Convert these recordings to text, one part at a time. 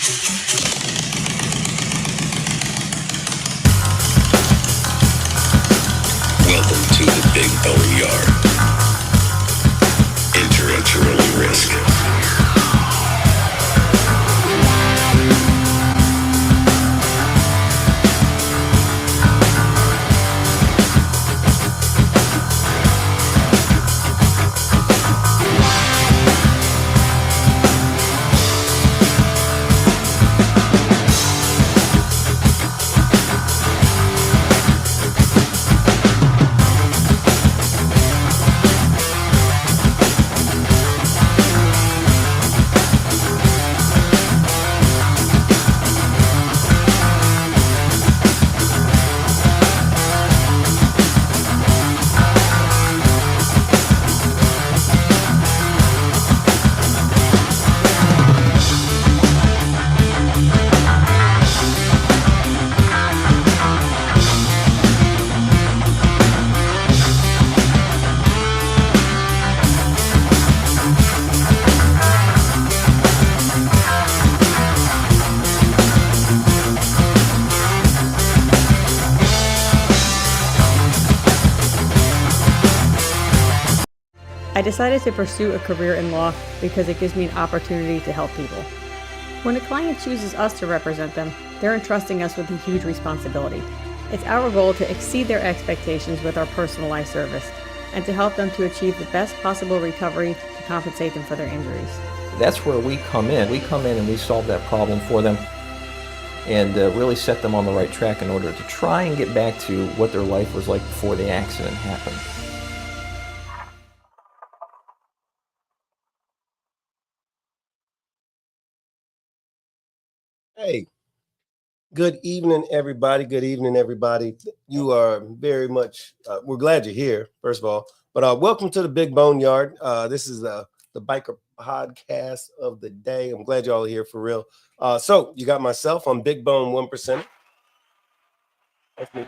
Welcome to the Big Boneyard. Enter at your own risk. I decided to pursue a career in law because it gives me an opportunity to help people. When a client chooses us to represent them, they're entrusting us with a huge responsibility. It's our goal to exceed their expectations with our personalized service and to help them to achieve the best possible recovery to compensate them for their injuries. That's where we come in. We come in and we solve that problem for them and really set them on the right track in order to try and get back to what their life was like before the accident happened. Hey, good evening, everybody. Good evening, everybody. You are very much, we're glad you're here, first of all. But welcome to the Big Boneyard. This is the biker podcast of the day. I'm glad y'all are here for real. So you got myself, I'm Big Bone 1%. That's me.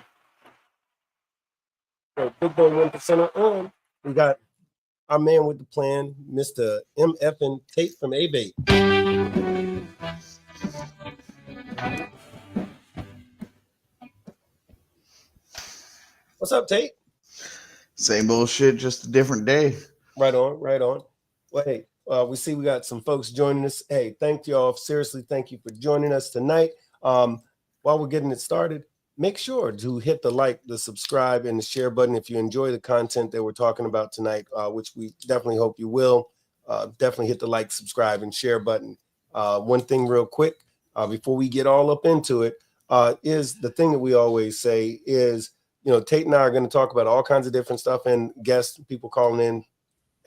So Big Bone 1%er on. We got our man with the plan, Mr. MF and Tate from A-Bait. What's up, Tate? Same bullshit, just a different day. Right on, right on. Well, hey, we see we got some folks joining us. Hey, thank y'all. Seriously, thank you for joining us tonight. While we're getting it started, make sure to hit the like, the subscribe, and the share button if you enjoy the content that we're talking about tonight, which we definitely hope you will. Definitely hit the like, subscribe, and share button. One thing real quick, before we get all up into it, is the thing that we always say is, you know, Tate and I are going to talk about all kinds of different stuff and guests, people calling in.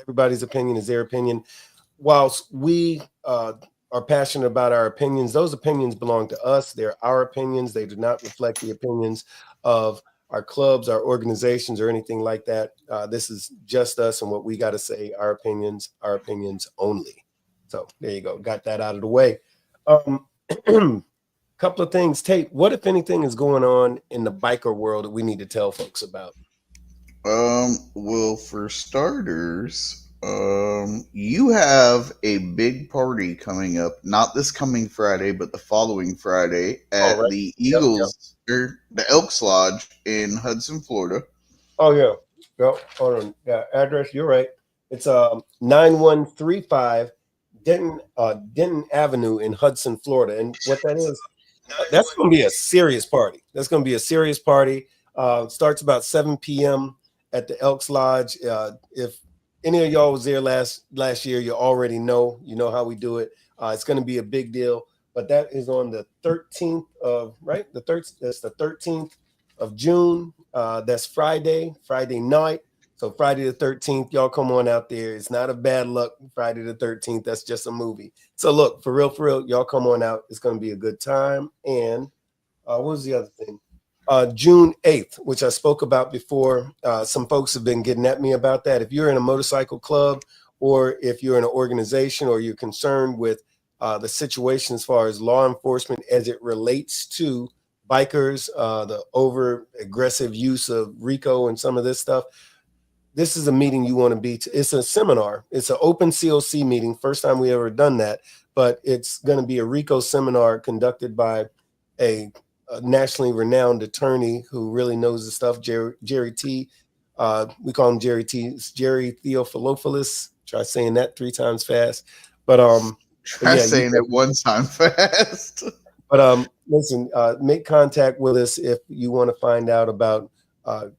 Everybody's opinion is their opinion. Whilst we are passionate about our opinions, those opinions belong to us. They're our opinions. They do not reflect the opinions of our clubs, our organizations, or anything like that. This is just us and what we got to say, our opinions only. So there you go. Got that out of the way. Couple of things. Tate, what, if anything, is going on in the biker world that we need to tell folks about? Well, for starters, you have a big party coming up, not this coming Friday, but the following Friday at the Eagles, or the Elks Lodge in Hudson, Florida. Oh, yeah. Yep. Hold on. Yeah, address, you're right. It's 9135 Denton Avenue in Hudson, Florida. And what that is, that's going to be a serious party. That's going to be a serious party. Starts about 7 p.m. at the Elks Lodge. If any of y'all was there last year, you already know. You know how we do it. It's going to be a big deal. But that is on the 13th of, right? That's the 13th of June. That's Friday night. So Friday the 13th, y'all come on out there. It's not a bad luck. Friday the 13th, that's just a movie. So look, for real, y'all come on out. It's going to be a good time. And what was the other thing? June 8th, which I spoke about before. Some folks have been getting at me about that. If you're in a motorcycle club or if you're in an organization or you're concerned with the situation as far as law enforcement as it relates to bikers, the over aggressive use of RICO and some of this stuff, this is a meeting you want to be to. It's a seminar. It's an open COC meeting. First time we ever done that, but it's going to be a RICO seminar conducted by a nationally renowned attorney who really knows the stuff, Jerry T. We call him Jerry T. It's Jerry Theophilopoulos. Try saying that 3 times fast. But Try saying it one time fast. But listen, make contact with us if you want to find out about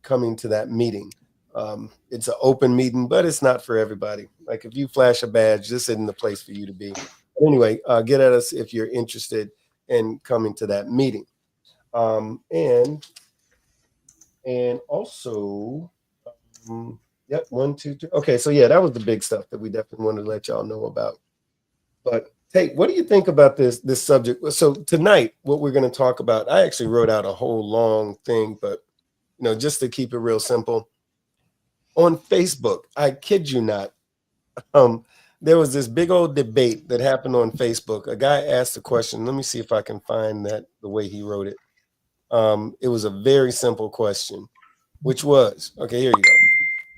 coming to that meeting. It's an open meeting, but it's not for everybody. Like if you flash a badge, this isn't the place for you to be. But anyway, get at us if you're interested in coming to that meeting. And also, yep, 1, 2, 3. Okay, so yeah, that was the big stuff that we definitely wanted to let y'all know about. But hey, what do you think about this subject? So tonight, what we're going to talk about, I actually wrote out a whole long thing, but just to keep it real simple. On Facebook, I kid you not, there was this big old debate that happened on Facebook. A guy asked a question. Let me see if I can find that the way he wrote it. It was a very simple question, which was, okay, here you go.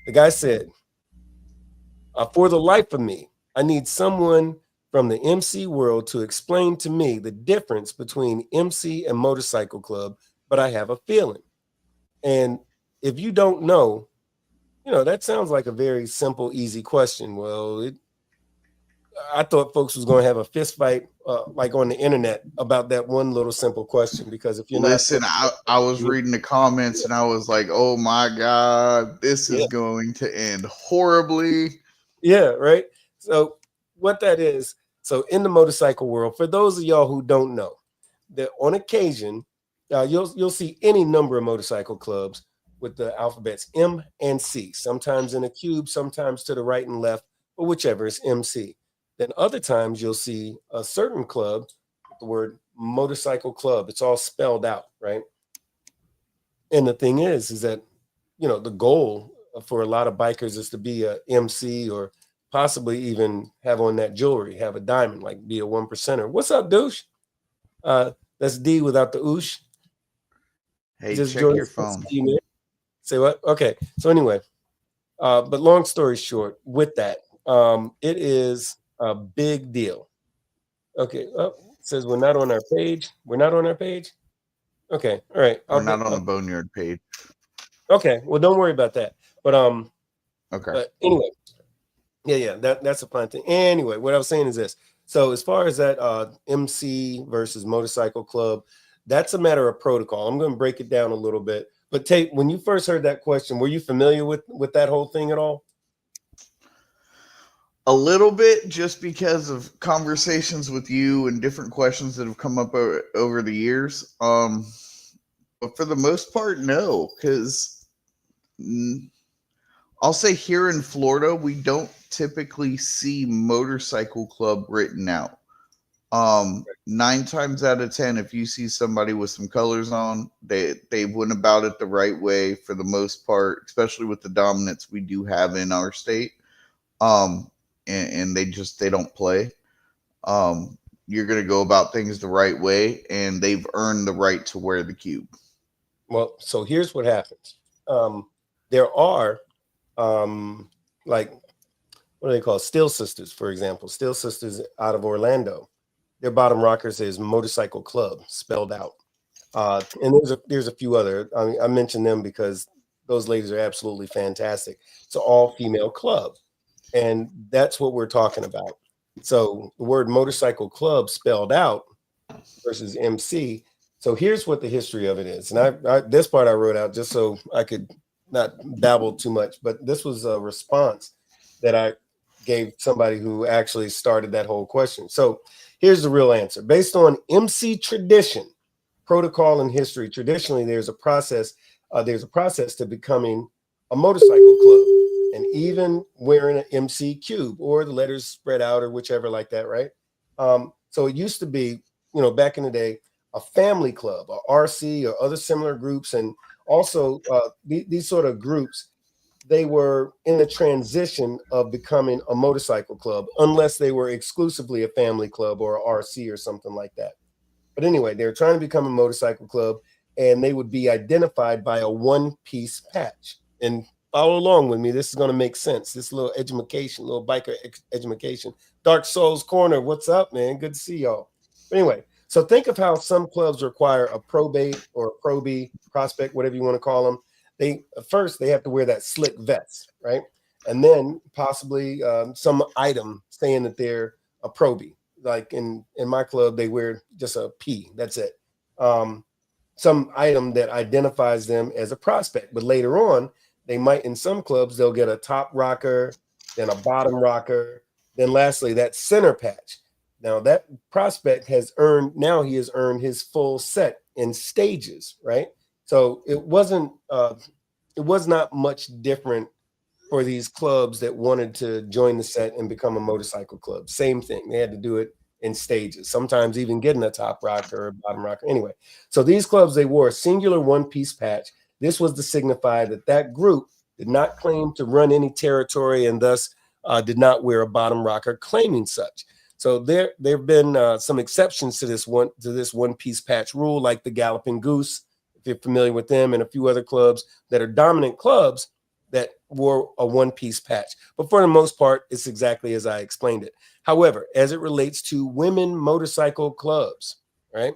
The guy said, for the life of me, I need someone from the MC world to explain to me the difference between MC and motorcycle club, but I have a feeling. And if you don't know, that sounds like a very simple, easy question. Well, I thought folks was going to have a fist fight like on the internet about that one little simple question, because if you're I was reading the comments and I was like, oh my God, this is going to end horribly. Yeah, right. So what that is, so in the motorcycle world, for those of y'all who don't know, that on occasion, you'll see any number of motorcycle clubs with the alphabets M and C, sometimes in a cube, sometimes to the right and left, or whichever is MC. Then other times you'll see a certain club with the word motorcycle club. It's all spelled out, right? And the thing is that, the goal for a lot of bikers is to be a MC, or possibly even have on that jewelry, have a diamond, like be a 1%er. What's up, douche? That's D without the oosh. Hey, just check your phone. Say what? Okay. So anyway, but long story short, with that, it is a big deal. Okay. It says we're not on our page. We're not on our page. Okay. All right. We're not on the Boneyard page. Okay. Well, don't worry about that. But okay. But anyway, yeah. That's a fun thing. Anyway, what I was saying is this. So as far as that MC versus motorcycle club, that's a matter of protocol. I'm going to break it down a little bit. But Tate, when you first heard that question, were you familiar with that whole thing at all? A little bit, just because of conversations with you and different questions that have come up over the years. But for the most part, no, because I'll say here in Florida, we don't typically see motorcycle club written out. 9 times out of 10, if you see somebody with some colors on, they went about it the right way for the most part, especially with the dominance we do have in our state. And they don't play. You're going to go about things the right way, and they've earned the right to wear the cube. Well, so here's what happens. There are like, what do they call Steel Sisters, for example? Steel Sisters out of Orlando. Their bottom rockers is Motorcycle Club, spelled out. And there's a few other. I mentioned them because those ladies are absolutely fantastic. It's an all-female club, and that's what we're talking about. So the word motorcycle club spelled out versus MC. So here's what the history of it is. And I this part I wrote out just so I could not babble too much, but this was a response that I gave somebody who actually started that whole question. So here's the real answer. Based on MC tradition, protocol, and history, traditionally there's a process to becoming a motorcycle club, and even wearing an MC cube or the letters spread out or whichever like that, right? So it used to be, back in the day, a family club, a RC, or other similar groups. And also these sort of groups, they were in the transition of becoming a motorcycle club, unless they were exclusively a family club or a RC or something like that. But anyway, they were trying to become a motorcycle club, and they would be identified by a one-piece patch. And follow along with me. This is going to make sense. This little education, little biker education. Dark Souls Corner, what's up, man? Good to see y'all. But anyway, so think of how some clubs require a probate or a probie, prospect, whatever you want to call them. They first they have to wear that slick vest, right? And then possibly some item saying that they're a probie. Like in my club, they wear just a P. That's it. Some item that identifies them as a prospect. But later on, they might, in some clubs, they'll get a top rocker, then a bottom rocker, then lastly, that center patch. Now that prospect has earned, now he has earned his full set in stages, right? So it was not much different for these clubs that wanted to join the set and become a motorcycle club. Same thing. They had to do it in stages, sometimes even getting a top rocker or a bottom rocker. Anyway, so these clubs, they wore a singular one-piece patch. This was to signify that that group did not claim to run any territory and thus did not wear a bottom rocker claiming such. So there have been some exceptions to this one-piece patch rule, like the Galloping Goose, if you're familiar with them, and a few other clubs that are dominant clubs that wore a one-piece patch. But for the most part, it's exactly as I explained it. However, as it relates to women motorcycle clubs, right,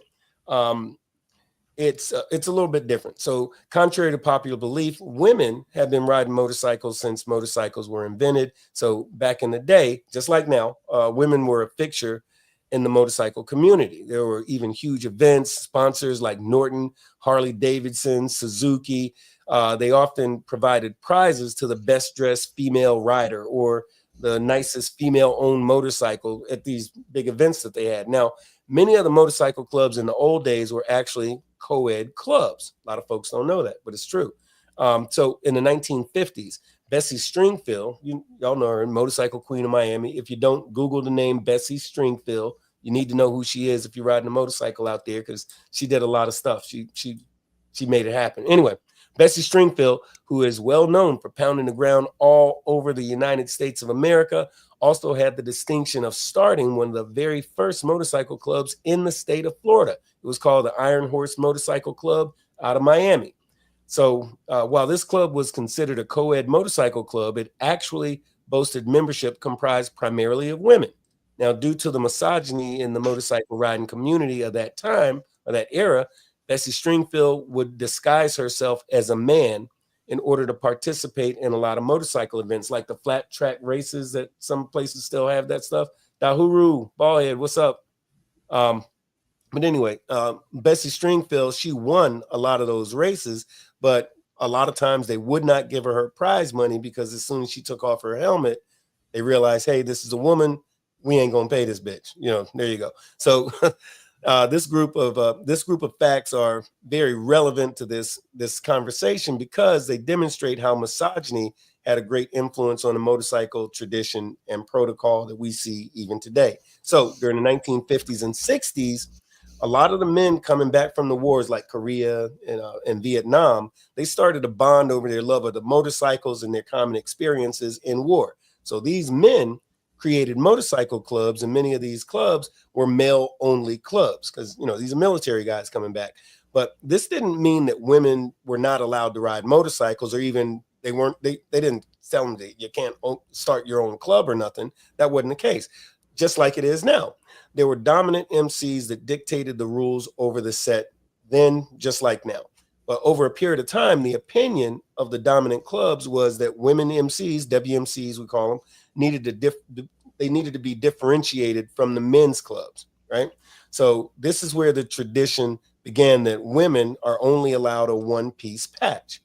it's a little bit different. So contrary to popular belief, women have been riding motorcycles since motorcycles were invented. So back in the day, just like now, women were a fixture in the motorcycle community. There were even huge events, sponsors like Norton, Harley Davidson, Suzuki. They often provided prizes to the best dressed female rider or the nicest female owned motorcycle at these big events that they had. Now, many of the motorcycle clubs in the old days were actually co-ed clubs. A lot of folks don't know that, but it's true. So in the 1950s, Bessie Stringfield, y'all know her, motorcycle queen of Miami. If you don't Google the name Bessie Stringfield, you need to know who she is if you're riding a motorcycle out there, because she did a lot of stuff. She made it happen. Anyway, Bessie Stringfield, who is well known for pounding the ground all over the United States of America, also had the distinction of starting one of the very first motorcycle clubs in the state of Florida. It was called the Iron Horse Motorcycle Club out of Miami. So while this club was considered a co-ed motorcycle club, it actually boasted membership comprised primarily of women. Now, due to the misogyny in the motorcycle riding community of that time, or that era, Bessie Stringfield would disguise herself as a man in order to participate in a lot of motorcycle events, like the flat track races that some places still have that stuff. Dahuru, Ballhead, what's up? But anyway, Bessie Stringfield, she won a lot of those races, but a lot of times they would not give her prize money because as soon as she took off her helmet, they realized, hey, this is a woman. We ain't gonna pay this bitch. There you go. So this group of facts are very relevant to this conversation because they demonstrate how misogyny had a great influence on the motorcycle tradition and protocol that we see even today. So during the 1950s and 60s, a lot of the men coming back from the wars like Korea and Vietnam, they started to bond over their love of the motorcycles and their common experiences in war. So these men created motorcycle clubs, and many of these clubs were male-only clubs because, these are military guys coming back. But this didn't mean that women were not allowed to ride motorcycles, or even they didn't tell them that you can't start your own club or nothing. That wasn't the case. Just like it is now. There were dominant MCs that dictated the rules over the set then, just like now. But over a period of time, the opinion of the dominant clubs was that women MCs, WMCs we call them, needed to be differentiated from the men's clubs, right? So this is where the tradition began that women are only allowed a one-piece patch.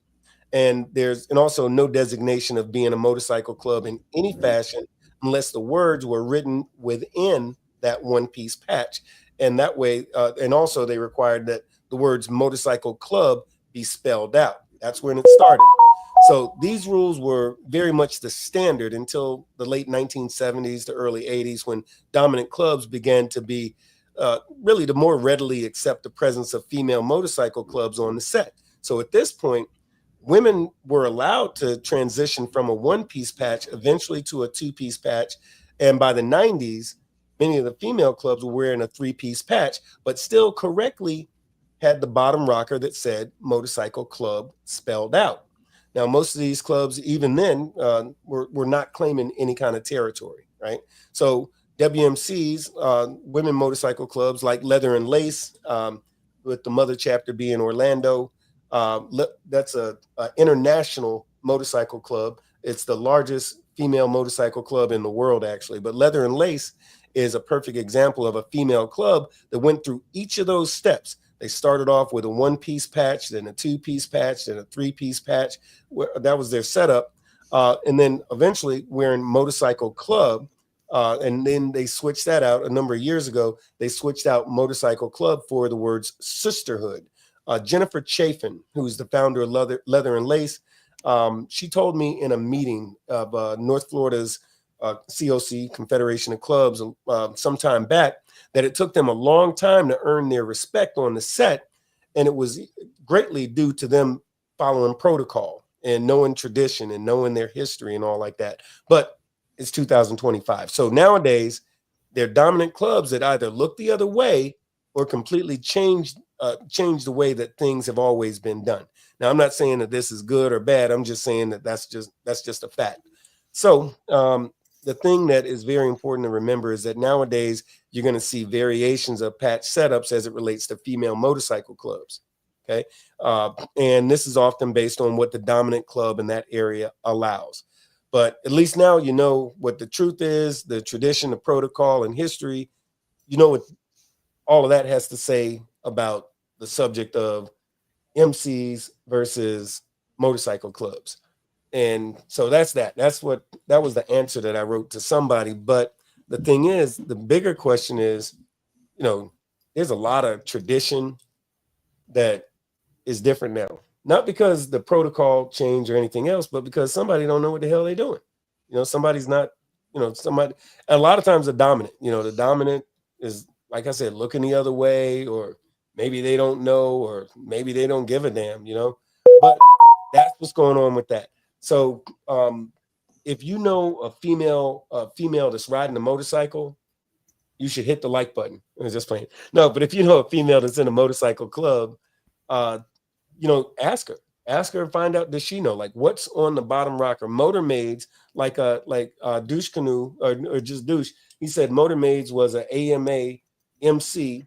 And there's also no designation of being a motorcycle club in any fashion unless the words were written within that one-piece patch. And that way, and also they required that the words motorcycle club be spelled out. That's when it started. So these rules were very much the standard until the late 1970s to early 80s, when dominant clubs began to be really to more readily accept the presence of female motorcycle clubs on the set. So at this point, women were allowed to transition from a one-piece patch eventually to a two-piece patch. And by the 90s, many of the female clubs were wearing a three-piece patch, but still correctly had the bottom rocker that said motorcycle club spelled out. Now, most of these clubs, even then, were not claiming any kind of territory, right? So WMCs, women motorcycle clubs like Leather and Lace, with the mother chapter being Orlando. That's a international motorcycle club. It's the largest female motorcycle club in the world, actually. But Leather and Lace is a perfect example of a female club that went through each of those steps. They started off with a one-piece patch, then a two-piece patch, then a three-piece patch. That was their setup. And then eventually we're in Motorcycle Club. And then they switched that out a number of years ago. They switched out Motorcycle Club for the words sisterhood. Jennifer Chafin, who's the founder of Leather and Lace, she told me in a meeting of North Florida's COC, Confederation of Clubs, some time back, that it took them a long time to earn their respect on the set. And it was greatly due to them following protocol and knowing tradition and knowing their history and all like that. But it's 2025. So nowadays, they're dominant clubs that either look the other way or completely change the way that things have always been done. Now, I'm not saying that this is good or bad. I'm just saying that that's just a fact. So the thing that is very important to remember is that nowadays you're going to see variations of patch setups as it relates to female motorcycle clubs. Okay. And this is often based on what the dominant club in that area allows. But at least now you know what the truth is, the tradition, the protocol, and history. You know what all of that has to say about the subject of MCs versus motorcycle clubs. And so that's that. That was the answer that I wrote to somebody. But the thing is, the bigger question is, there's a lot of tradition that is different now. Not because the protocol changed or anything else, but because somebody don't know what the hell they're doing. Somebody's not, somebody, and a lot of times the dominant, the dominant is, like I said, looking the other way, or maybe they don't know, or maybe they don't give a damn, but that's what's going on with that. So if you know a female that's riding a motorcycle, you should hit the like button. I was just playing. No, but if you know a female that's in a motorcycle club, ask her and find out, does she know, like, what's on the bottom rocker? Motor Maids, like Douche Canoe or just Douche. He said Motor Maids was an AMA MC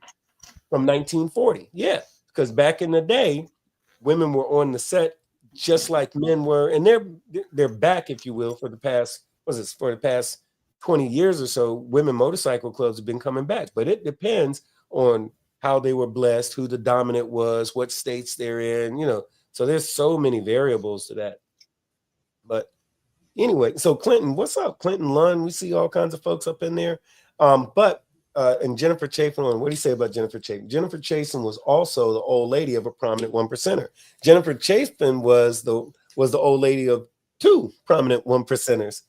from 1940. Yeah, because back in the day, women were on the set just like men were, and they're back, if you will, for the past 20 years or so. Women motorcycle clubs have been coming back, but it depends on how they were blessed, who the dominant was, what states they're in, so there's so many variables to that. But anyway, so Clinton, what's up? Clinton Lunn, we see all kinds of folks up in there. And Jennifer Chafin, what do you say about Jennifer Chafin? Jennifer Chafin was also the old lady of a prominent one percenter. Jennifer Chafin was the old lady of two prominent one percenters.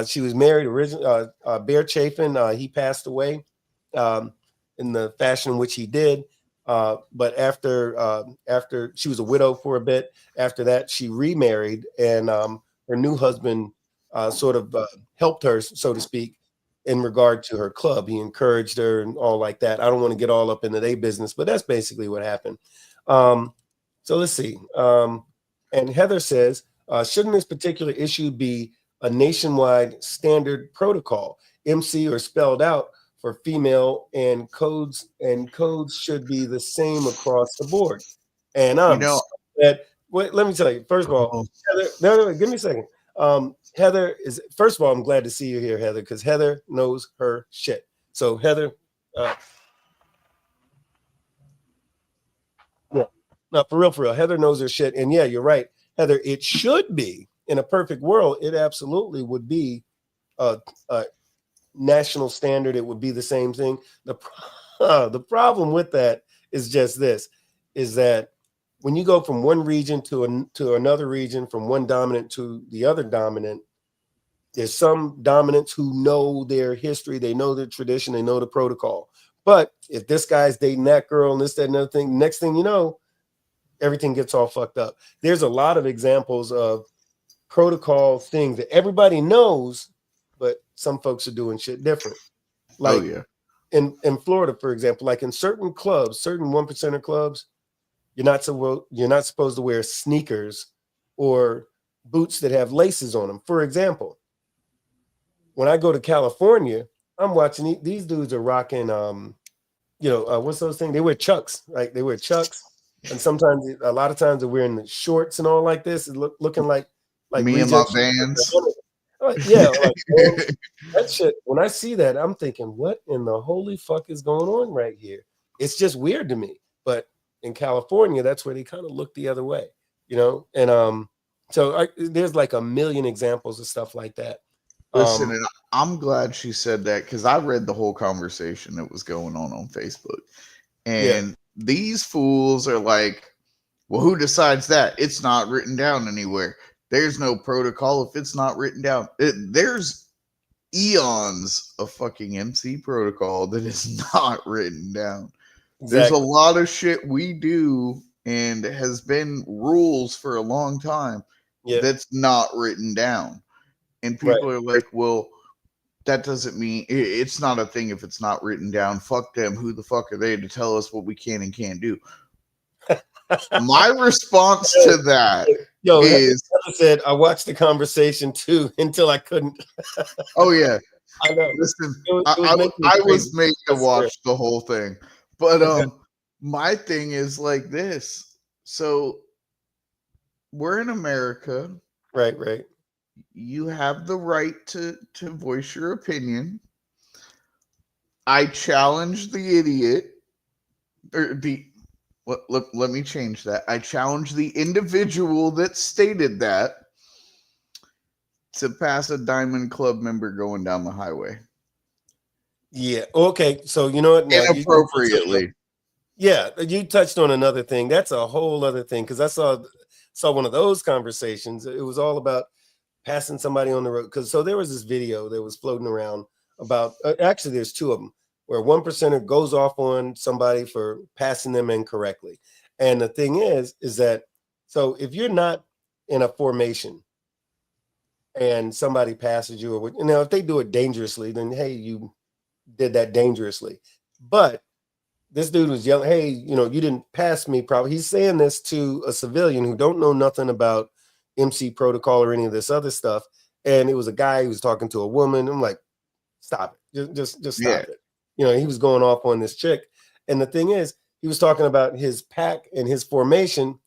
She was married originally, Bear Chafin. He passed away in the fashion in which he did. But after she was a widow for a bit, after that she remarried, and her new husband sort of helped her, so to speak, in regard to her club. He encouraged her and all like that. I don't want to get all up into their business, but that's basically what happened. So let's see. And Heather says, shouldn't this particular issue be a nationwide standard protocol? MC or spelled out for female, and codes should be the same across the board. And let me tell you, first of all, Heather, give me a second. Heather is, first of all, I'm glad to see you here, Heather, because Heather knows her shit. So Heather, no, for real, Heather knows her shit. And yeah, you're right, Heather, it should be, in a perfect world, it absolutely would be a national standard. It would be the same thing. The problem with that is just this, is that when you go from one region to another region, from one dominant to the other dominant, there's some dominants who know their history, they know their tradition, they know the protocol. But if this guy's dating that girl and this, that, and other thing, next thing you know, everything gets all fucked up. There's a lot of examples of protocol things that everybody knows, but some folks are doing shit different. Like in Florida, for example, like in certain clubs, certain one percenter clubs, you're not supposed to wear sneakers or boots that have laces on them. For example, when I go to California, I'm watching these dudes are rocking, what's those things? They wear Chucks, right? They wear Chucks. And sometimes, a lot of times they're wearing the shorts and all like this, looking like Me and my reject Vans. yeah, like that shit. When I see that, I'm thinking, what in the holy fuck is going on right here? It's just weird to me. But in California, that's where they kind of look the other way, And so there's like a million examples of stuff like that. Listen, and I'm glad she said that because I read the whole conversation that was going on Facebook. And these fools are like, well, who decides that? It's not written down anywhere. There's no protocol if it's not written down. There's eons of fucking MC protocol that is not written down. Exactly. There's a lot of shit we do and has been rules for a long time that's not written down. And people are like, well, that doesn't mean it's not a thing if it's not written down. Fuck them. Who the fuck are they to tell us what we can and can't do? My response to that is, I said, I watched the conversation too until I couldn't. Oh yeah, I know. Listen, I was made to watch the whole thing, but my thing is like this. So we're in America, right? You have the right to voice your opinion. I challenge the idiot, or let me change that. I challenge the individual that stated that to pass a Diamond Club member going down the highway. Yeah. Okay. So you know what? Now, inappropriately. You touched on another thing. That's a whole other thing because I saw one of those conversations. It was all about passing somebody on the road. So there was this video that was floating around about. Actually, there's two of them where 1% goes off on somebody for passing them incorrectly. And the thing is that so if you're not in a formation and somebody passes you, or if they do it dangerously, then hey, you did that dangerously. But this dude was yelling, hey, you didn't pass me. Probably he's saying this to a civilian who don't know nothing about MC protocol or any of this other stuff. And it was a guy who was talking to a woman. I'm like, stop it. Just stop it. He was going off on this chick. And the thing is, he was talking about his pack and his formation.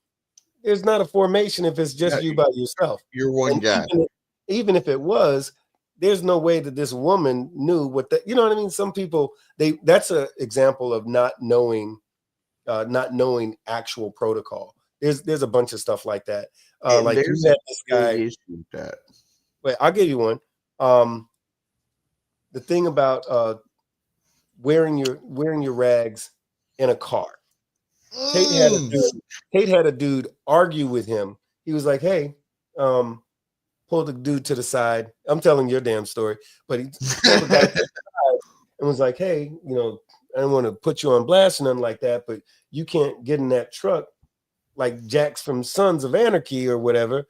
There's not a formation if it's just you by yourself. You're one guy. Even if it was, there's no way that this woman knew what that, you know what I mean? Some people, that's an example of not knowing actual protocol. There's a bunch of stuff like that. Like you had this guy. Wait, I'll give you one. The thing about wearing your rags in a car. Tate had a dude argue with him. He was like, hey, pulled the dude to the side. I'm telling your damn story, but he pulled the guy to the side and was like, hey, I don't want to put you on blast or nothing like that, but you can't get in that truck like Jax from Sons of Anarchy or whatever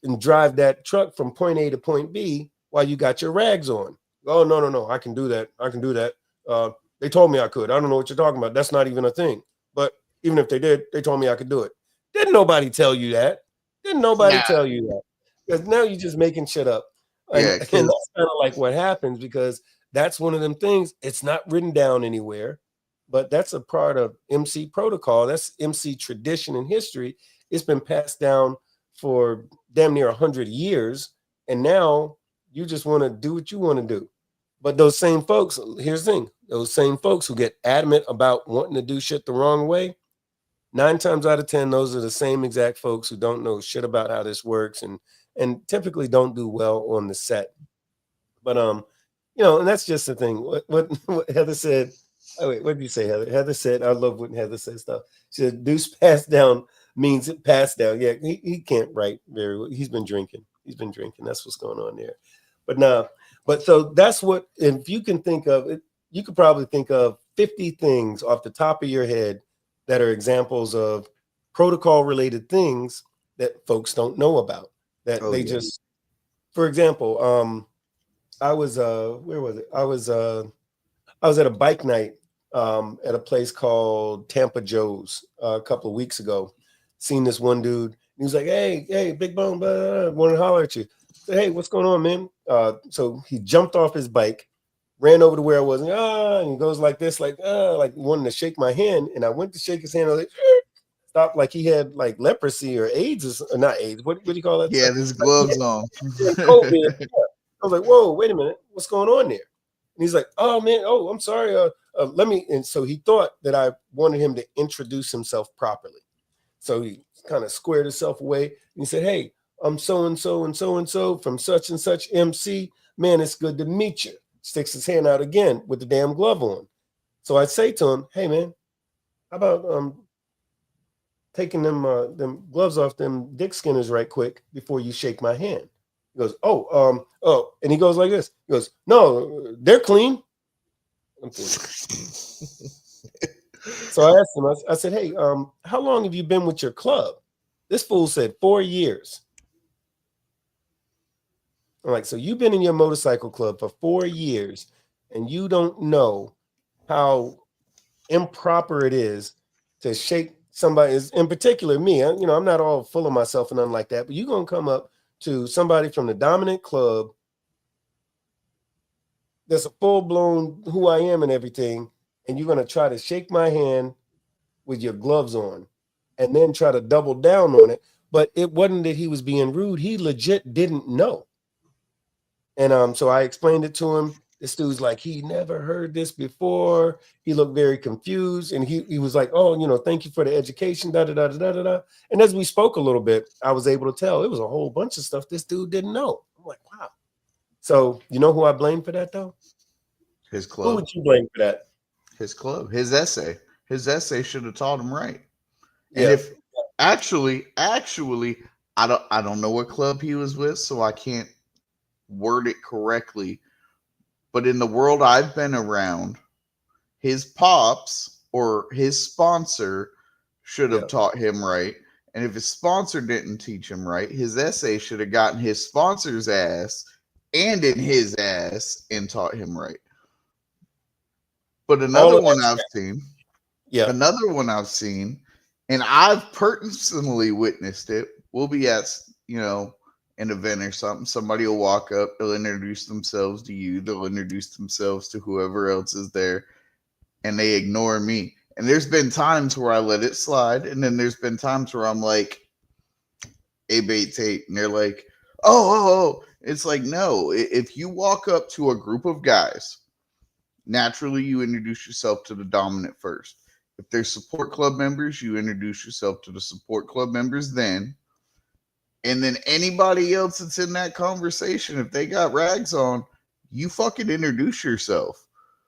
and drive that truck from point A to point B while you got your rags on. Oh, no, I can do that. They told me I could. I don't know what you're talking about. That's not even a thing. But even if they did, they told me I could do it. Didn't nobody tell you that? Tell you that? Because now you're just making shit up. And that's kind of like what happens because that's one of them things. It's not written down anywhere, but that's a part of MC protocol. That's MC tradition and history. It's been passed down for damn near 100 years. And now you just want to do what you want to do. But those same folks, here's the thing, those same folks who get adamant about wanting to do shit the wrong way, 9 times out of 10, those are the same exact folks who don't know shit about how this works and typically don't do well on the set. But and that's just the thing. What Heather said. Oh wait, what did you say, Heather? Heather said, I love when Heather says stuff. She said, "Deuce passed down means it passed down." Yeah, he can't write very well. He's been drinking. That's what's going on there. But so that's what. If you can think of it, you could probably think of 50 things off the top of your head that are examples of protocol-related things that folks don't know about. Just, for example, I was where was it? I was at a bike night at a place called Tampa Joe's a couple of weeks ago. Seen this one dude. He was like, hey, Big Bone, want to holler at you. I said, hey, what's going on, man? So he jumped off his bike, ran over to where I was, and he goes like this, like wanting to shake my hand. And I went to shake his hand. I was like, stop, like he had like leprosy or AIDS, or not AIDS. What do you call that? Yeah, there's gloves on. COVID. I was like, whoa, wait a minute, what's going on there? And he's like, oh man, I'm sorry. Let me. And so he thought that I wanted him to introduce himself properly. So he kind of squared himself away and he said, hey, I'm so and so and so and so from such and such MC. Man, it's good to meet you. Sticks his hand out again with the damn glove on. So I say to him, hey man, how about taking them gloves off them dick skinners right quick before you shake my hand? He goes, oh, and he goes like this. He goes, no, they're clean. I'm thinking. So I asked him, I said, hey, how long have you been with your club? This fool said 4 years. I'm like, so you've been in your motorcycle club for 4 years and you don't know how improper it is to shake somebody, in particular me. I'm not all full of myself and nothing like that, but you're going to come up to somebody from the dominant club that's a full-blown who I am and everything, and you're going to try to shake my hand with your gloves on and then try to double down on it. But it wasn't that he was being rude. He legit didn't know. And so I explained it to him. This dude's like, he never heard this before. He looked very confused. And he was like, oh, thank you for the education, da-da-da-da-da-da. And as we spoke a little bit, I was able to tell it was a whole bunch of stuff this dude didn't know. I'm like, wow. So you know who I blame for that, though? His club. Who would you blame for that? His club. His essay. His essay should have taught him right. Yeah. And if actually, I don't know what club he was with, so I can't word it correctly. But in the world I've been around, his pops or his sponsor should have taught him right. And if his sponsor didn't teach him right, his essay should have gotten his sponsor's ass and in his ass and taught him right. But another one I've seen, and I've personally witnessed it. We'll be at, an event or something. Somebody will walk up, they'll introduce themselves to you, they'll introduce themselves to whoever else is there, and they ignore me. And there's been times where I let it slide, and then there's been times where I'm like, hey, bait Tate, and they're like, oh. It's like, no, if you walk up to a group of guys, naturally you introduce yourself to the dominant first. If there's support club members, you introduce yourself to the support club members then. And then anybody else that's in that conversation, if they got rags on, you fucking introduce yourself.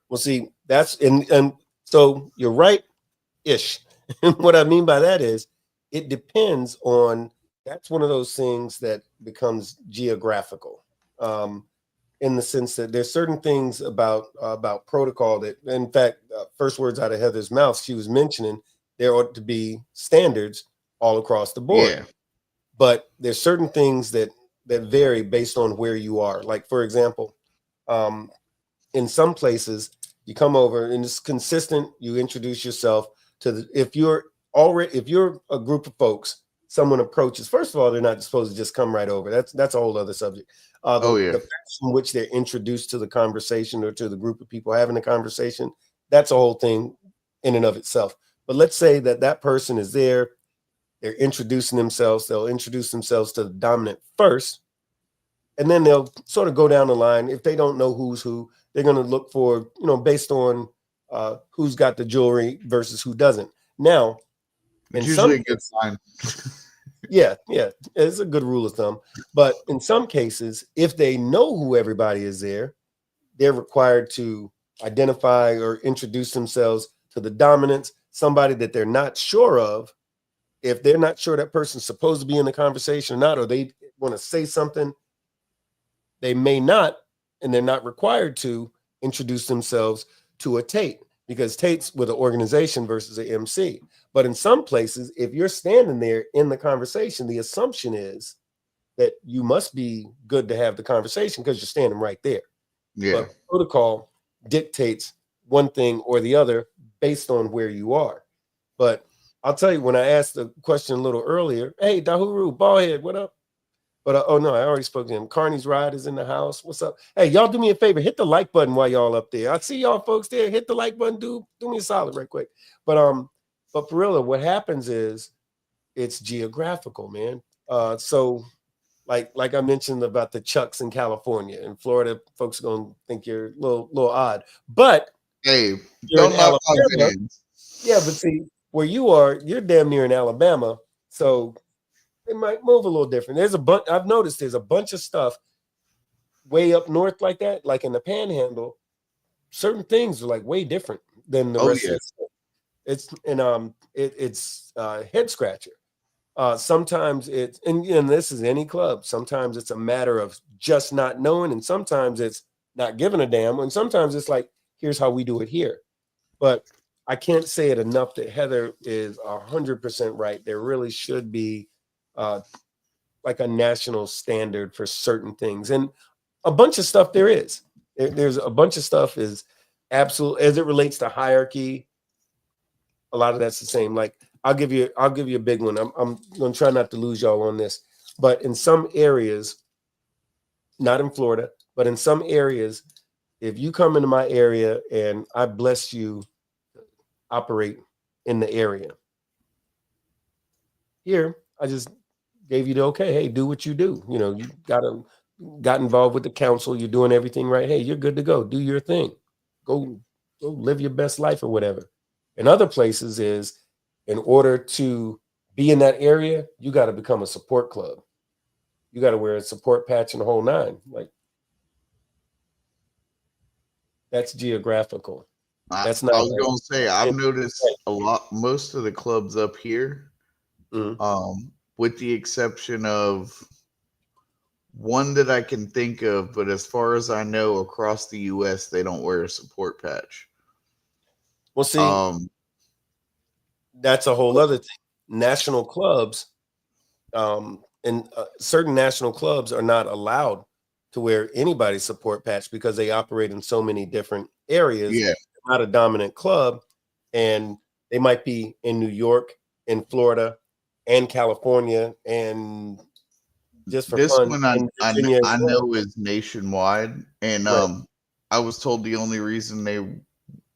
Well, see, that's and so you're right-ish. And what I mean by that is it depends on, that's one of those things that becomes geographical. In the sense that there's certain things about protocol that, in fact, first words out of Heather's mouth, she was mentioning there ought to be standards all across the board. Yeah. But there's certain things that vary based on where you are. Like, for example, in some places you come over and it's consistent. You introduce yourself to if you're a group of folks, someone approaches. First of all, they're not supposed to just come right over. That's a whole other subject. The facts in which they're introduced to the conversation or to the group of people having the conversation, that's a whole thing in and of itself. But let's say that person is there. They're introducing themselves. They'll introduce themselves to the dominant first, and then they'll sort of go down the line. If they don't know who's who, they're going to look for, based on who's got the jewelry versus who doesn't. Now, it's usually a good sign. Yeah, it's a good rule of thumb. But in some cases, if they know who everybody is there, they're required to identify or introduce themselves to the dominants, somebody that they're not sure of. If they're not sure that person's supposed to be in the conversation or not, or they want to say something, they may not, and they're not required to introduce themselves to a Tate, because Tate's with an organization versus an MC. But in some places, if you're standing there in the conversation, the assumption is that you must be good to have the conversation because you're standing right there. Yeah. But protocol dictates one thing or the other based on where you are. But I'll tell you, when I asked the question a little earlier, hey, Dahuru, Ballhead, what up? But oh no, I already spoke to him. Carney's Ride is in the house. What's up? Hey, y'all do me a favor, hit the like button while y'all up there. I see y'all folks there. Hit the like button, do me a solid right quick. But for real, what happens is it's geographical, man. So like I mentioned about the Chucks in California. In Florida, folks are gonna think you're a little odd. But Hey, you're don't in knock my Alabama. fans. Yeah, but see, where you are, you're damn near in Alabama. So it might move a little different. There's a bunch, I've noticed there's a bunch of stuff way up north like that, like in the panhandle. Certain things are like way different than the Oh rest yeah. of the state. It's head scratcher. Sometimes it's and this is any club. Sometimes it's a matter of just not knowing, and sometimes it's not giving a damn, and sometimes it's like, here's how we do it here. But I can't say it enough that Heather is 100% right. There really should be like a national standard for certain things, and a bunch of stuff there is. There's a bunch of stuff is absolute as it relates to hierarchy. A lot of that's the same. Like I'll give you a big one. I'm gonna try not to lose y'all on this, but in some areas, not in Florida, but in some areas, if you come into my area and I bless you operate in the area, here I just gave you the okay. Hey, do what you do. You know, you got involved with the council. You're doing everything right. Hey, you're good to go. Do your thing. Go live your best life or whatever. In other places is in order to be in that area, you got to become a support club. You got to wear a support patch and the whole nine. Like that's geographical. That's not. I was going to say, I've noticed a lot, most of the clubs up here, with the exception of one that I can think of, but as far as I know, across the U.S., they don't wear a support patch. Well, see, that's a whole other thing. National clubs, and certain national clubs are not allowed to wear anybody's support patch because they operate in so many different areas. Yeah. Not a dominant club, and they might be in New York, in Florida, and California, and just for This fun, one in Virginia I as well. know is nationwide, and Right. I was told the only reason they,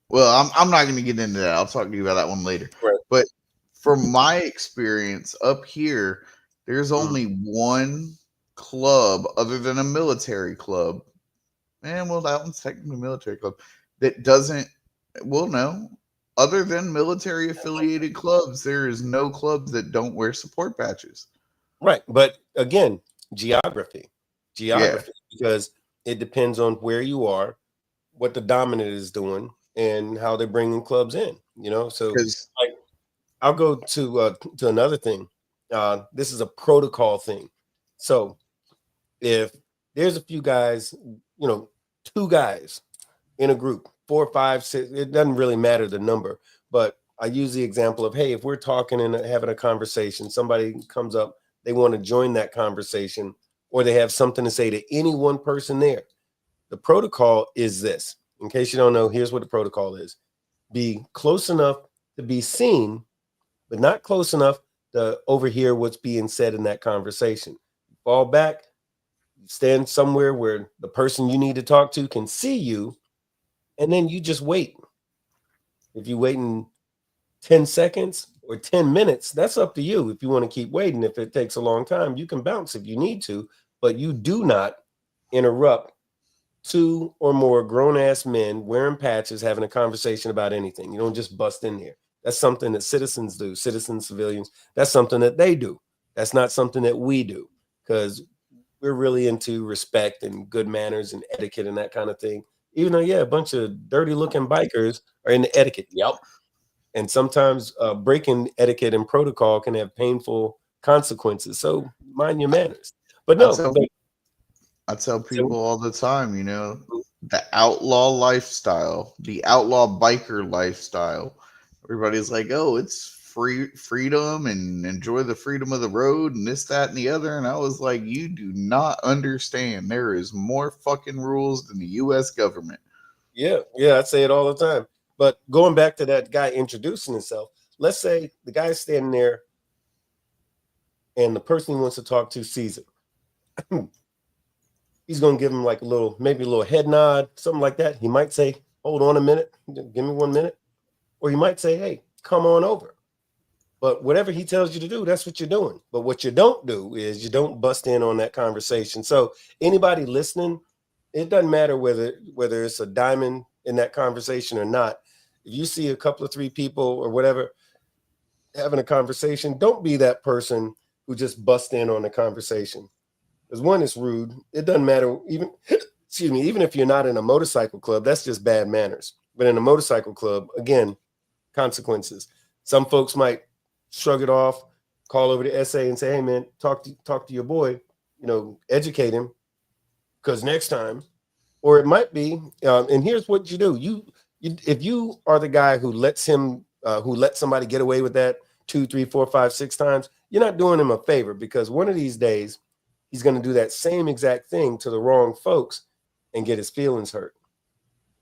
well, I'm not going to get into that. I'll talk to you about that one later. Right. But from my experience up here, there's only one club other than a military club, and well, that one's technically a military club that doesn't. Well, no. Other than military affiliated clubs, there is no clubs that don't wear support patches. Right. But again, geography, Yeah. because it depends on where you are, what the dominant is doing, and how they're bringing clubs in. You know, so Because like I'll go to another thing. This is a protocol thing. So if there's a few guys, you know, two guys in a group, 4, 5, 6, it doesn't really matter the number, but I use the example of, hey, if we're talking and having a conversation, somebody comes up, they want to join that conversation, or they have something to say to any one person there. The protocol is this. In case you don't know, here's what the protocol is. Be close enough to be seen, but not close enough to overhear what's being said in that conversation. Fall back, stand somewhere where the person you need to talk to can see you, and then you just wait. If you're waiting 10 seconds or 10 minutes, that's up to you. If you want to keep waiting, if it takes a long time, you can bounce if you need to, but you do not interrupt 2 or more grown-ass men wearing patches having a conversation about anything. You don't just bust in there. That's something that citizens do, citizens, civilians. That's something that they do. That's not something that we do, because we're really into respect and good manners and etiquette and that kind of thing. Even though, yeah, a bunch of dirty looking bikers are into etiquette. Yep. And sometimes breaking etiquette and protocol can have painful consequences. So mind your manners. But no, I tell people all the time, you know, the outlaw lifestyle, the outlaw biker lifestyle. Everybody's like, oh, it's freedom and enjoy the freedom of the road and this, that, and the other. And I was like, you do not understand. There is more fucking rules than the U.S. government. Yeah, I say it all the time. But going back to that guy introducing himself, let's say the guy's standing there and the person he wants to talk to sees it. He's going to give him like maybe a little head nod, something like that. He might say, hold on a minute, give me 1 minute. Or he might say, hey, come on over. But whatever he tells you to do, that's what you're doing. But what you don't do is you don't bust in on that conversation. So anybody listening, it doesn't matter whether it's a diamond in that conversation or not. If you see a couple of 3 people or whatever having a conversation, don't be that person who just bust in on the conversation. Because one, is rude. It doesn't matter, even if you're not in a motorcycle club, that's just bad manners. But in a motorcycle club, again, consequences. Some folks might shrug it off, call over to SA and say, hey man, talk to your boy, educate him, because next time. Or it might be, and here's what you do. You if you are the guy who lets somebody get away with that 2, 3, 4, 5, 6 times, you're not doing him a favor, because one of these days he's going to do that same exact thing to the wrong folks and get his feelings hurt.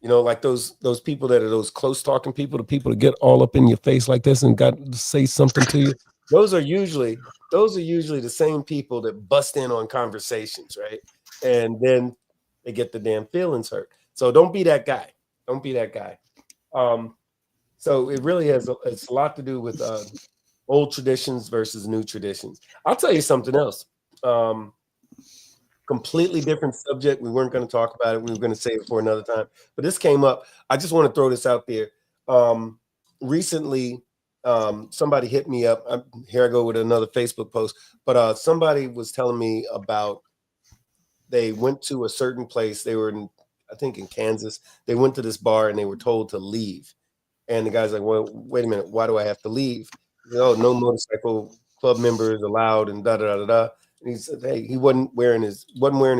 Like those people that are those close talking people, the people that get all up in your face like this and got to say something to you. Those are usually the same people that bust in on conversations, right? And then they get the damn feelings hurt. So don't be that guy. Don't be that guy. So it really it's a lot to do with old traditions versus new traditions. I'll tell you something else. Completely different subject. We weren't going to talk about it. We were going to save it for another time. But this came up. I just want to throw this out there. Recently, somebody hit me up. Here I go with another Facebook post. But somebody was telling me about they went to a certain place. They were I think in Kansas. They went to this bar and they were told to leave. And the guy's like, well, wait a minute. Why do I have to leave? No motorcycle club members allowed and da-da-da-da-da. And he said, hey, he wasn't wearing his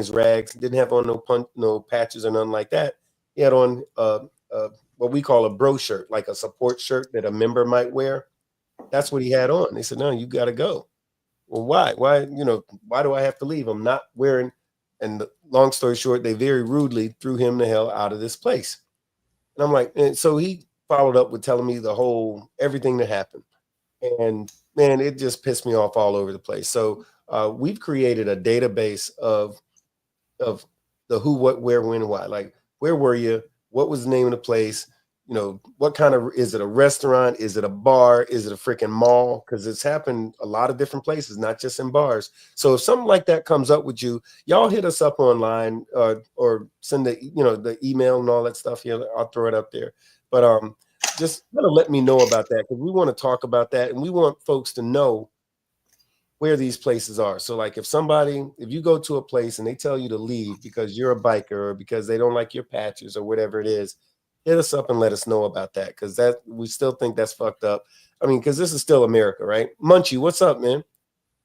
rags. He didn't have on no patches or nothing like that. He had on what we call a bro shirt, like a support shirt that a member might wear. That's what he had on. They said, no, you got to go. Well, why? Why do I have to leave? I'm not wearing. And long story short, they very rudely threw him the hell out of this place. And I'm like, and so he followed up with telling me everything that happened. And man, it just pissed me off all over the place. So we've created a database of the who, what, where, when, why. Like, where were you? What was the name of the place? What kind of, is it a restaurant? Is it a bar? Is it a freaking mall? Because it's happened a lot of different places, not just in bars. So if something like that comes up with you, y'all hit us up online or send the email and all that stuff here. I'll throw it up there. But just let me know about that, because we want to talk about that and we want folks to know where these places are. So like if you go to a place and they tell you to leave because you're a biker or because they don't like your patches or whatever it is, hit us up and let us know about that, because we still think that's fucked up. I mean, because this is still America, right? Munchie, what's up, man?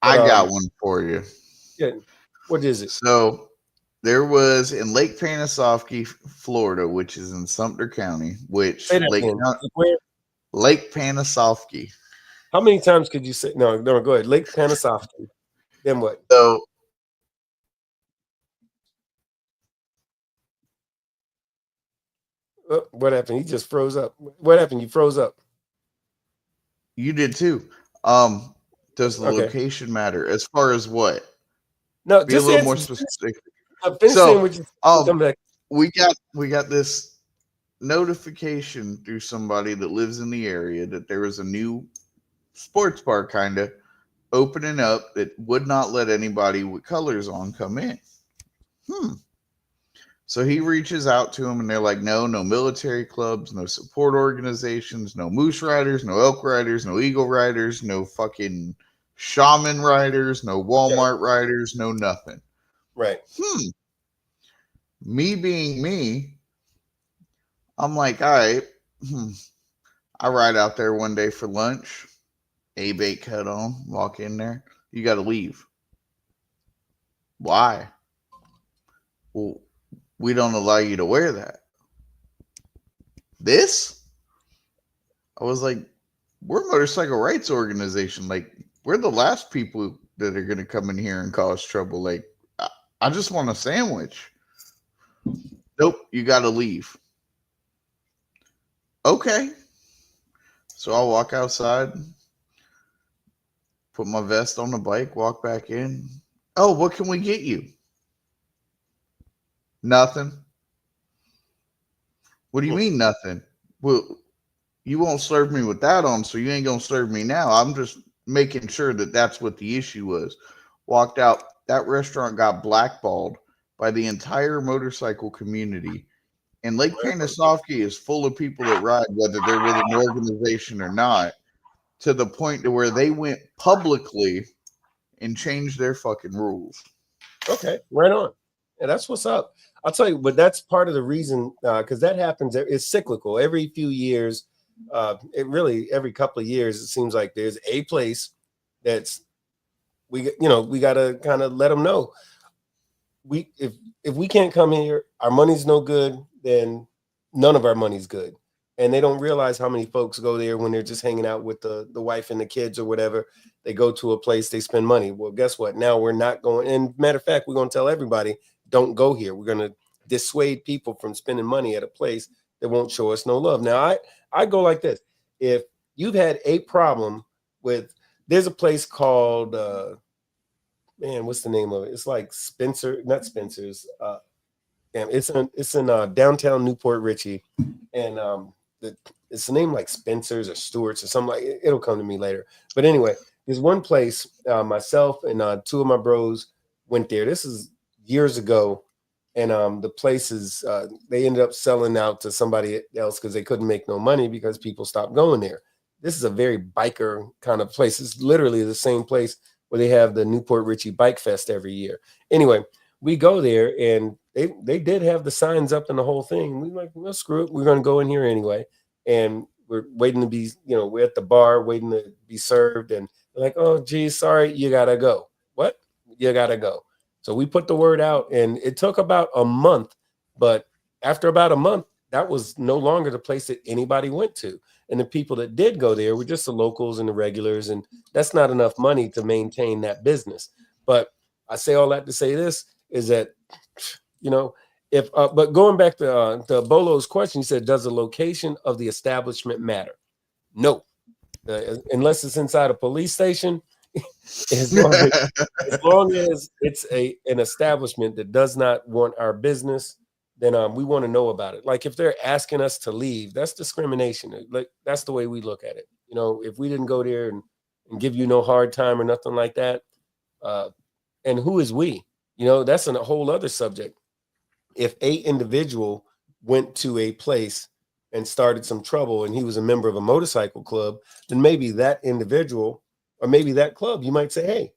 I got one for you. Yeah. What is it? So there was in Lake Panasoffkee, Florida, which is in Sumter County, Lake Panasoffkee. How many times could you say? No, go ahead. Lake Panasoffkee. Then what? So what happened? He just froze up. What happened? You froze up. You did too. Does the location matter as far as what? No, be a little more specific. So, we got this notification through somebody that lives in the area that there was a new sports bar kind of opening up that would not let anybody with colors on come in. So he reaches out to them and they're like, no military clubs, no support organizations, no moose riders, no elk riders, no eagle riders, no fucking shaman riders, no Walmart riders, no nothing. Right. Me being me, I'm like, all right. I ride out there one day for lunch, A-bait cut on, walk in there. You got to leave. Why? Well, we don't allow you to wear that. This? I was like, we're a motorcycle rights organization. Like, we're the last people that are going to come in here and cause trouble. Like, I just want a sandwich. Nope, you got to leave. Okay. So I'll walk outside, put my vest on the bike, walk back in. Oh, what can we get you? Nothing. What do you mean nothing? Well, you won't serve me with that on, so you ain't gonna serve me now. I'm just making sure that that's what the issue was. Walked out. That restaurant got blackballed by the entire motorcycle community. And Lake Panosofsky is full of people that ride, whether they're with an organization or not, to the point to where they went publicly and changed their fucking rules. Okay, right on. And that's what's up. I'll tell you, but that's part of the reason, because that happens. It's cyclical. Every few years, it really every couple of years, it seems like there's a place that's we got to kind of let them know if we can't come here, our money's no good, then none of our money's good. And they don't realize how many folks go there when they're just hanging out with the wife and the kids or whatever. They go to a place, they spend money. Well, guess what? Now we're not going. And matter of fact, we're going to tell everybody, don't go here. We're going to dissuade people from spending money at a place that won't show us no love. Now, I go like this. If you've had a problem with, there's a place called, man, what's the name of it? It's like not Spencer's. It's in downtown Newport Richey, and it's the name like Spencer's or Stewart's or something like it. It'll come to me later. But anyway, there's one place myself and two of my bros went there. This is years ago, and the place is they ended up selling out to somebody else because they couldn't make no money because people stopped going there. This is a very biker kind of place. It's literally the same place where they have the Newport Richey Bike Fest every year. Anyway, we go there and they did have the signs up and the whole thing. We're like, well, screw it. We're going to go in here anyway. And we're waiting to be, we're at the bar waiting to be served. And they're like, oh, geez, sorry, you got to go. What? You got to go. So we put the word out and it took about a month. But after about a month, that was no longer the place that anybody went to. And the people that did go there were just the locals and the regulars. And that's not enough money to maintain that business. But I say all that to say this is that, but going back to Bolo's question, he said, does the location of the establishment matter? No, unless it's inside a police station. as long as it's an establishment that does not want our business, then we want to know about it. Like if they're asking us to leave, that's discrimination. Like that's the way we look at it. If we didn't go there and give you no hard time or nothing like that, and who is we? That's a whole other subject. If a individual went to a place and started some trouble and he was a member of a motorcycle club, then maybe that individual or maybe that club, you might say, hey,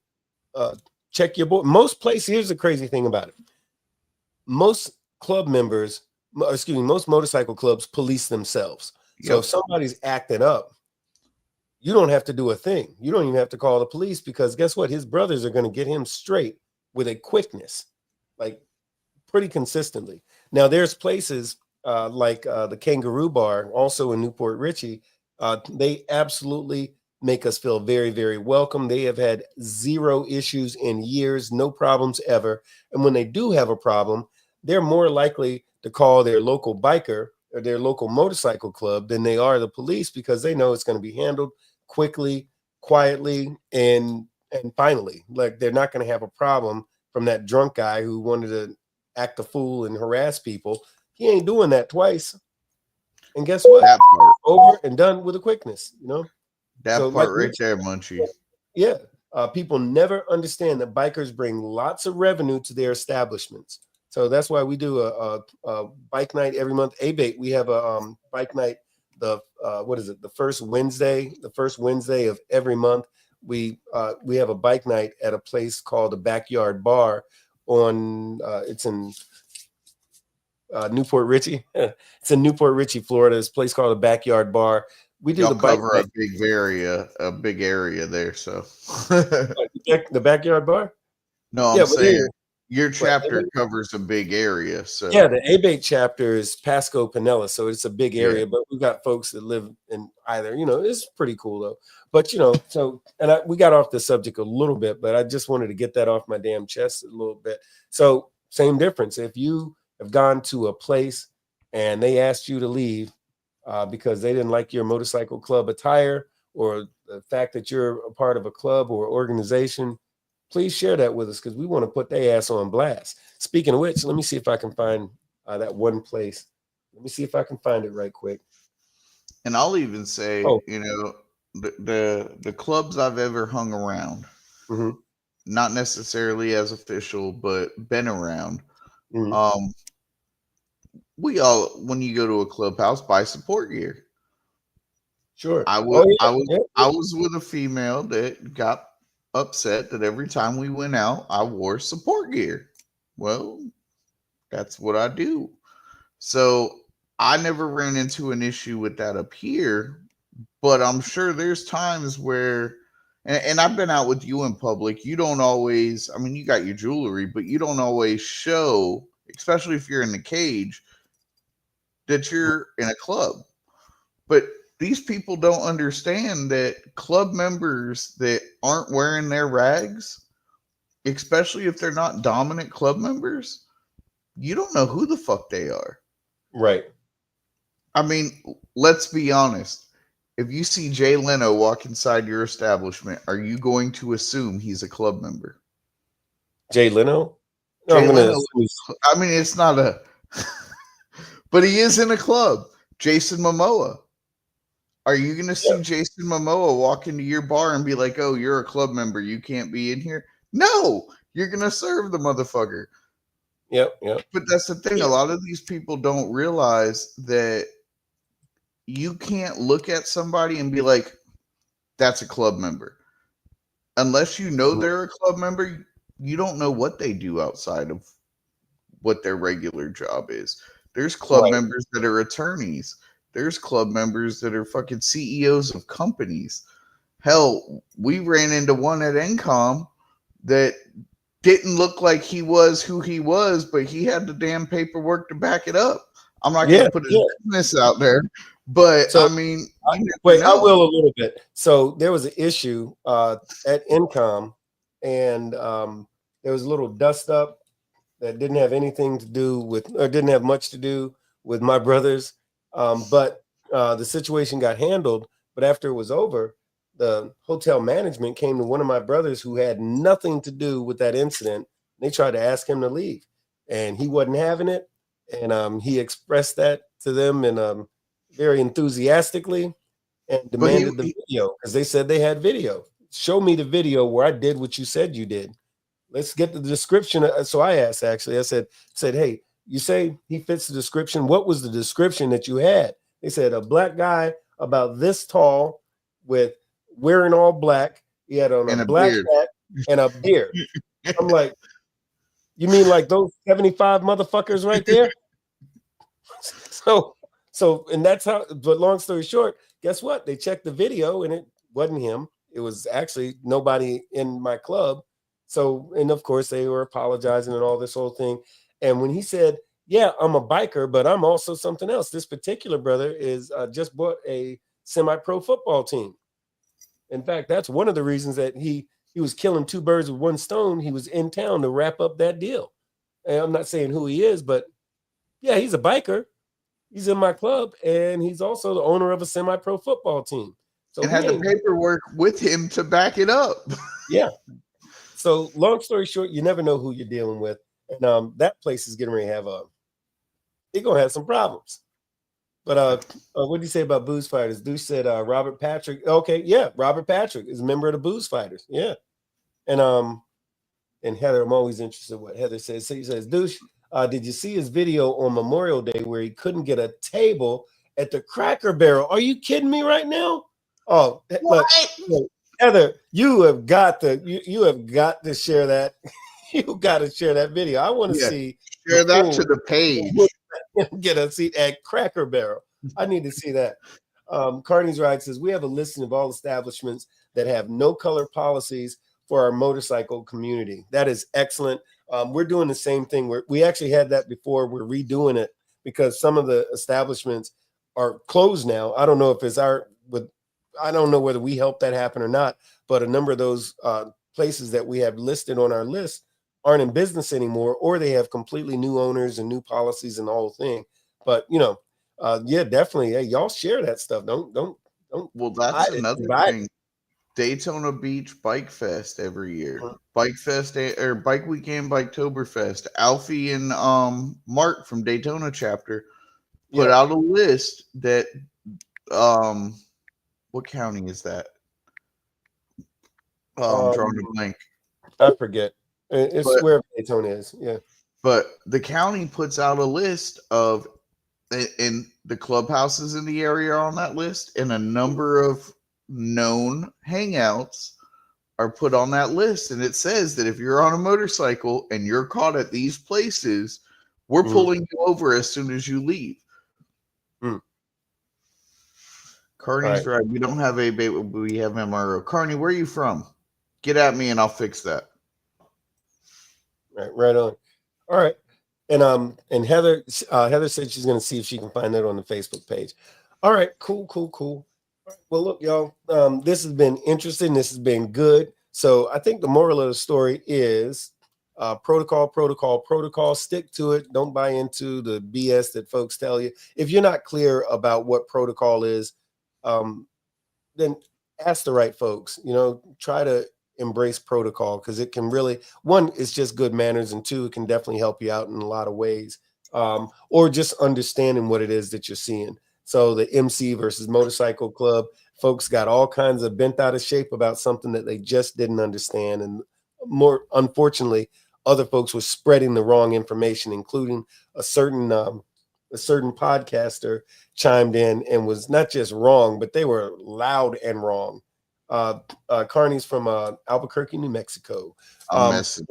check your board. Most places, here's the crazy thing about it. Most most motorcycle clubs police themselves. Yep. So if somebody's acting up, you don't have to do a thing. You don't even have to call the police because guess what? His brothers are going to get him straight with a quickness, like pretty consistently. Now there's places like the Kangaroo Bar, also in Newport Richey. They absolutely make us feel very, very welcome. They have had zero issues in years, no problems ever. And when they do have a problem, they're more likely to call their local biker or their local motorcycle club than they are the police because they know it's going to be handled quickly, quietly, and finally. Like they're not going to have a problem from that drunk guy who wanted to act a fool and harass people. He ain't doing that twice. And guess what? That part. Over and done with a quickness, That so part right there, Munchie. Yeah. People never understand that bikers bring lots of revenue to their establishments. So that's why we do a bike night every month. ABATE, we have a bike night. The first Wednesday of every month. We have a bike night at a place called the Backyard Bar on it's in Newport Richey. It's in Newport Richey, Florida. It's a place called the Backyard Bar. We do the bike cover a big area there. So the Backyard Bar. No, I'm saying your chapter covers a big area. So yeah, the ABATE chapter is Pasco Pinellas, so it's a big area. But we've got folks that live in either. It's pretty cool though. But we got off the subject a little bit, but I just wanted to get that off my damn chest a little bit. So same difference. If you have gone to a place and they asked you to leave, because they didn't like your motorcycle club attire or the fact that you're a part of a club or organization, please share that with us because we want to put their ass on blast. Speaking of which, let me see if I can find that one place. Let me see if I can find it right quick. And I'll even say, Oh. the clubs I've ever hung around, not necessarily as official, but been around. We all, when you go to a clubhouse, buy support gear. Sure. I was with a female that got upset that every time we went out, I wore support gear. Well, that's what I do. So I never ran into an issue with that up here, but I'm sure there's times where, and I've been out with you in public, you don't always, I mean, you got your jewelry, but you don't always show, especially if you're in the cage, that you're in a club. But these people don't understand that club members that aren't wearing their rags, especially if they're not dominant club members, you don't know who the fuck they are. Right. I mean, let's be honest. If you see Jay Leno walk inside your establishment, are you going to assume he's a club member? Jay Leno? No, Jay Leno, I mean, it's not a... but he is in a club. Jason Momoa. Are you going to see Jason Momoa walk into your bar and be like, oh, you're a club member, you can't be in here? No, you're going to serve the motherfucker. Yep. But that's the thing. A lot of these people don't realize that you can't look at somebody and be like, that's a club member. Unless you know they're a club member, you don't know what they do outside of what their regular job is. There's club members that are attorneys. There's club members that are fucking CEOs of companies. Hell, we ran into one at NCOM that didn't look like he was who he was, but he had the damn paperwork to back it up. I'm not going to put his business out there, but I mean, I will a little bit. So there was an issue at NCOM, and there was a little dust up that didn't have anything to do with, or didn't have much to do with my brothers. But the situation got handled. But after it was over, the hotel management came to one of my brothers who had nothing to do with that incident. They tried to ask him to leave, and he wasn't having it. And he expressed that to them and very enthusiastically and demanded the video because they said they had video. Show me the video where I did what you said you did. Let's get the description. So I asked, actually, I said, hey, you say he fits the description. What was the description that you had? They said a black guy about this tall with wearing all black. He had on a black hat and a beard. I'm like, you mean like those 75 motherfuckers right there? So, and that's how, but long story short, guess what? They checked the video and it wasn't him. It was actually nobody in my club. So, and of course they were apologizing and all this whole thing. And when he said, yeah, I'm a biker, but I'm also something else. This particular brother is just bought a semi-pro football team. In fact, that's one of the reasons that he was killing two birds with one stone. He was in town to wrap up that deal. And I'm not saying who he is, but yeah, he's a biker. He's in my club, and he's also the owner of a semi-pro football team. So and had the paperwork with him to back it up. Yeah. So long story short, you never know who you're dealing with. And that place is getting ready to have they're going to have some problems. But what did you say about Booze Fighters? Dude said Robert Patrick. Okay, yeah, Robert Patrick is a member of the Booze Fighters. Yeah. And Heather, I'm always interested in what Heather says. So he says, Douche, did you see his video on Memorial Day where he couldn't get a table at the Cracker Barrel? Are you kidding me right now? Oh, look, Heather, you have got to share that. You got to share that video. I want to see. Share that to the page. Get a seat at Cracker Barrel. I need to see that. Carney's Ride says, we have a listing of all establishments that have no color policies for our motorcycle community. That is excellent. We're doing the same thing. We actually had that before. We're redoing it because some of the establishments are closed now. I don't know if it's I don't know whether we helped that happen or not, but a number of those places that we have listed on our list aren't in business anymore, or they have completely new owners and new policies and the whole thing. But, Yeah, definitely. Hey, y'all share that stuff. Don't. Well, that's hide it. another Divide thing. Daytona Beach Bike Fest every year. Mhm. Bike Fest or Bike Weekend, Biketoberfest. Alfie and Mark from Daytona chapter put Yeah. out a list that what county is that? I'm drawing a blank. I forget. It's But where Daytona is. Yeah. but the county puts out a list of and the clubhouses in the area are on that list, and a number of known hangouts are put on that list, and it says that if you're on a motorcycle and you're caught at these places, we're pulling you over as soon as you leave. Mm. Carney's right. We don't have a bait, we have MRO. Carney, where are you from? Get at me and I'll fix that. Right on. All right. And Heather said she's gonna see if she can find that on the Facebook page. All right, cool. Well, look, y'all, this has been interesting. This has been good. So I think the moral of the story is protocol. Stick to it. Don't buy into the BS that folks tell you. If you're not clear about what protocol is, then ask the right folks. Try to embrace protocol, because it can really, one, it's just good manners, and two, it can definitely help you out in a lot of ways, or just understanding what it is that you're seeing. So the MC versus motorcycle club, folks got all kinds of bent out of shape about something that they just didn't understand. And more unfortunately, other folks were spreading the wrong information, including a certain podcaster chimed in and was not just wrong, but they were loud and wrong. Carney's from Albuquerque, New Mexico. Is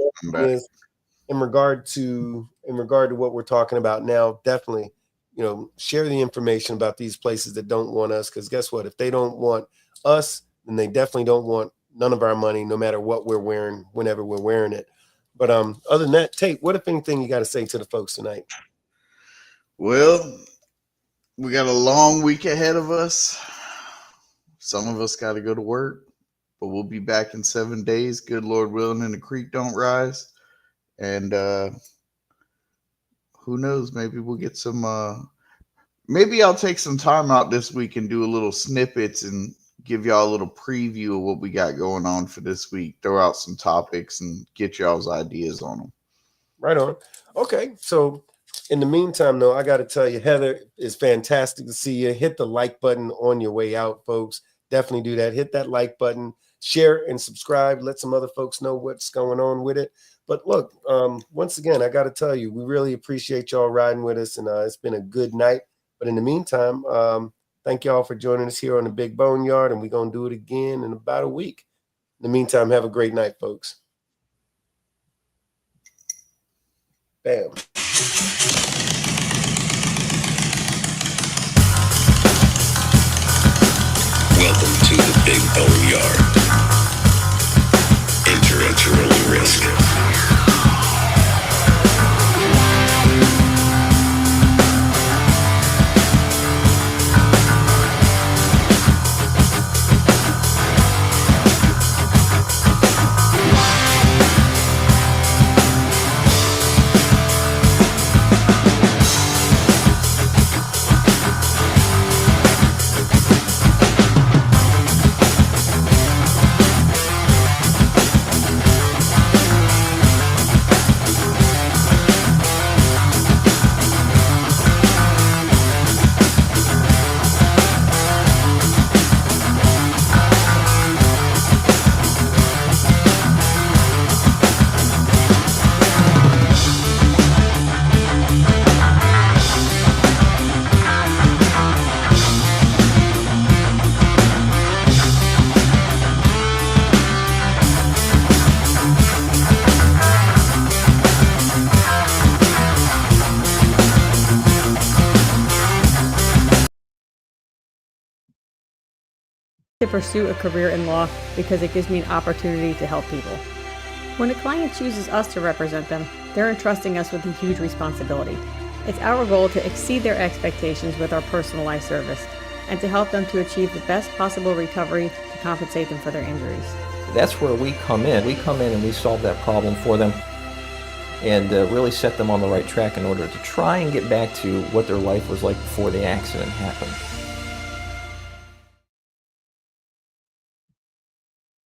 in regard to what we're talking about now, definitely, share the information about these places that don't want us, because guess what? If they don't want us, then they definitely don't want none of our money, no matter what we're wearing, whenever we're wearing it. But other than that, Tate, what, if anything, you got to say to the folks tonight? Well, we got a long week ahead of us. Some of us got to go to work, but we'll be back in 7 days, good Lord willing, and the creek don't rise. And who knows, maybe we'll get some maybe I'll take some time out this week and do a little snippets and give y'all a little preview of what we got going on for this week, throw out some topics and get y'all's ideas on them. Right on. Okay, so in the meantime, though, I got to tell you, Heather, it's fantastic to see you. Hit the like button on your way out, folks. Definitely do that. Hit that like button, share and subscribe. Let some other folks know what's going on with it. But look, once again, I got to tell you, we really appreciate y'all riding with us, and it's been a good night. But in the meantime, thank y'all for joining us here on the Big Boneyard, and we're going to do it again in about a week. In the meantime, have a great night, folks. Bam. Welcome to the Big Boneyard. Enter at your own risk. To pursue a career in law because it gives me an opportunity to help people. When a client chooses us to represent them, they're entrusting us with a huge responsibility. It's our goal to exceed their expectations with our personalized service and to help them to achieve the best possible recovery to compensate them for their injuries. That's where we come in. We come in and we solve that problem for them. and really set them on the right track in order to try and get back to what their life was like before the accident happened.